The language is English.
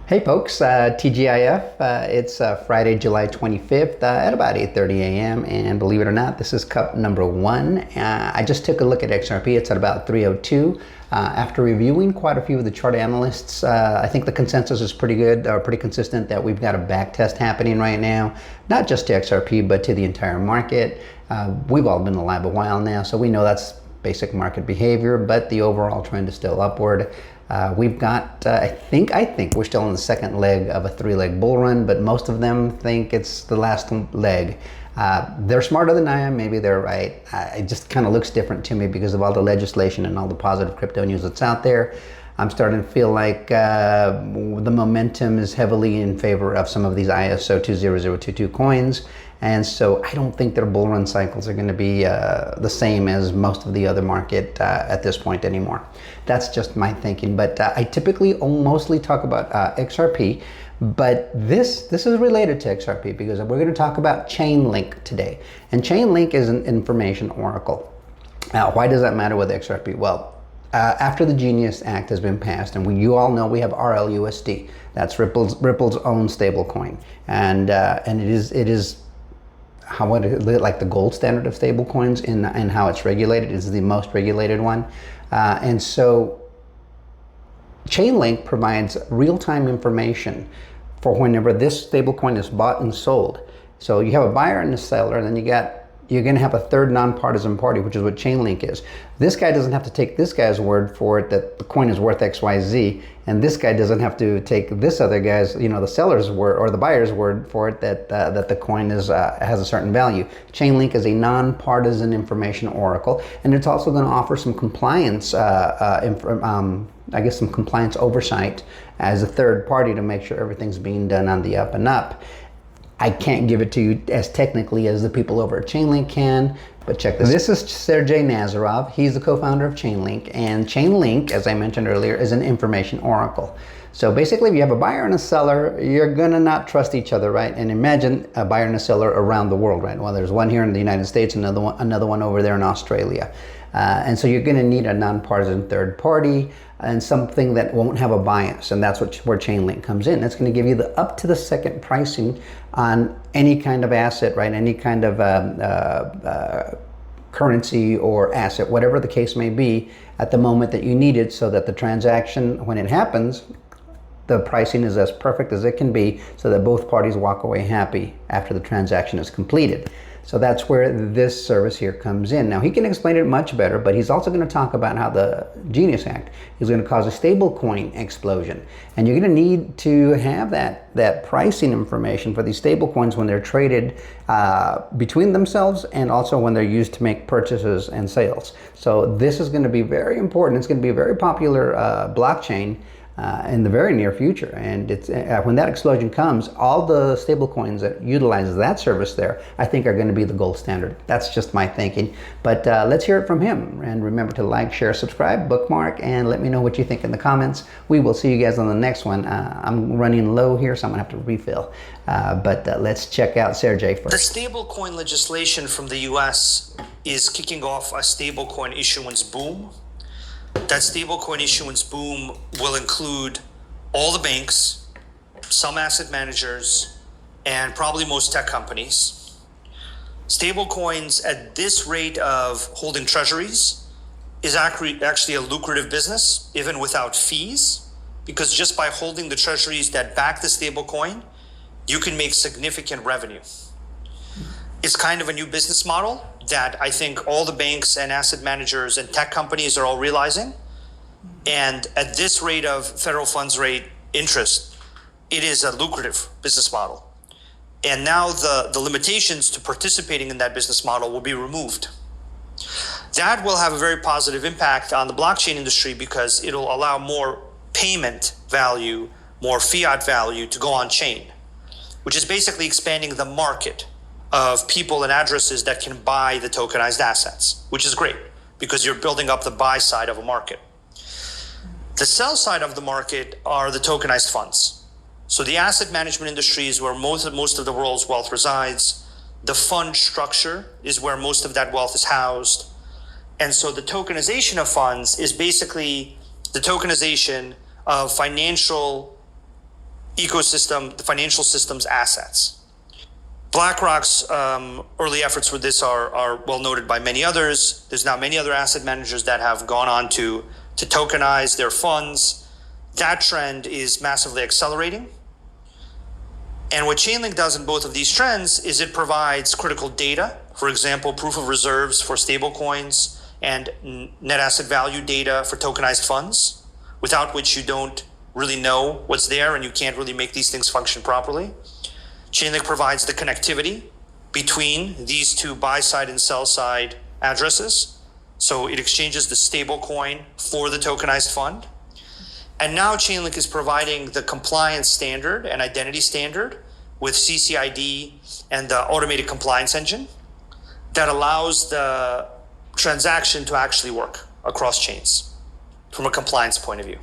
Hey folks, TGIF. It's Friday, July 25th at about 8:30 a.m. And believe it or not, this is cup number one. I just took a look at XRP. It's at about 302. After reviewing quite a few of the chart analysts, I think the consensus is pretty good, pretty consistent that we've got a back test happening right now, not just to XRP, but to the entire market. We've all been alive a while now, so we know that's basic market behavior, but the overall trend is still upward. We've got, I think we're still in the second leg of a three-leg bull run, but most of them think it's the last leg. They're smarter than I am, maybe they're right. It just kind of looks different to me because of all the legislation and all the positive crypto news that's out there. I'm starting to feel like the momentum is heavily in favor of some of these ISO 20022 coins. And so I don't think their bull run cycles are going to be the same as most of the other market at this point anymore. That's just my thinking. But I typically mostly talk about XRP. But this is related to XRP because we're going to talk about Chainlink today. And Chainlink is an information oracle. Why does that matter with XRP? Well, after the Genius Act has been passed, and you all know we have RLUSD. That's Ripple's own stablecoin, and it is like the gold standard of stablecoins in how it's regulated. It's the most regulated one, and so Chainlink provides real-time information for whenever this stablecoin is bought and sold. So you have a buyer and a seller, and then you're going to have a third nonpartisan party, which is what Chainlink is. This guy doesn't have to take this guy's word for it that the coin is worth XYZ, and this guy doesn't have to take this other guy's, the seller's word or the buyer's word for it that the coin has a certain value. Chainlink is a nonpartisan information oracle, and it's also going to offer some compliance, some compliance oversight as a third party to make sure everything's being done on the up and up. I can't give it to you as technically as the people over at Chainlink can, but check this. This is Sergey Nazarov. He's the co-founder of Chainlink, and Chainlink, as I mentioned earlier, is an information oracle. So basically, if you have a buyer and a seller, you're gonna not trust each other, right? And imagine a buyer and a seller around the world, right? Well, there's one here in the United States, another one over there in Australia. And so you're going to need a nonpartisan third party and something that won't have a bias, and that's where Chainlink comes in. It's going to give you the up to the second pricing on any kind of asset, right? Any kind of currency or asset, whatever the case may be, at the moment that you need it, so that the transaction, when it happens, the pricing is as perfect as it can be, so that both parties walk away happy after the transaction is completed. So that's where this service here comes in. Now, he can explain it much better, but he's also going to talk about how the Genius Act is going to cause a stablecoin explosion. And you're going to need to have that pricing information for these stablecoins when they're traded between themselves, and also when they're used to make purchases and sales. So this is going to be very important. It's going to be a very popular blockchain in the very near future, and it's when that explosion comes, all the stable coins that utilize that service there, I think, are going to be the gold standard. That's just my thinking, but let's hear it from him. And remember to like, share, subscribe, bookmark, and let me know what you think in the comments. We will see you guys on the next one. I'm running low here, so I'm gonna have to refill, but let's check out Sergey first. The stablecoin legislation from the US is kicking off a stablecoin issuance boom. That stablecoin issuance boom will include all the banks, some asset managers, and probably most tech companies. Stablecoins at this rate of holding treasuries is actually a lucrative business, even without fees, because just by holding the treasuries that back the stablecoin, you can make significant revenue. It's kind of a new business model that I think all the banks and asset managers and tech companies are all realizing. And at this rate of federal funds rate interest, it is a lucrative business model. And now the limitations to participating in that business model will be removed. That will have a very positive impact on the blockchain industry because it'll allow more payment value, more fiat value to go on chain, which is basically expanding the market of people and addresses that can buy the tokenized assets, which is great because you're building up the buy side of a market. The sell side of the market are the tokenized funds. So the asset management industry is where most of the world's wealth resides. The fund structure is where most of that wealth is housed. And so the tokenization of funds is basically the tokenization of financial ecosystem, the financial system's assets. BlackRock's early efforts with this are well noted by many others. There's now many other asset managers that have gone on to tokenize their funds. That trend is massively accelerating. And what Chainlink does in both of these trends is it provides critical data, for example, proof of reserves for stablecoins and net asset value data for tokenized funds, without which you don't really know what's there and you can't really make these things function properly. Chainlink provides the connectivity between these two buy-side and sell-side addresses. So it exchanges the stablecoin for the tokenized fund. And now Chainlink is providing the compliance standard and identity standard with CCID and the automated compliance engine that allows the transaction to actually work across chains from a compliance point of view.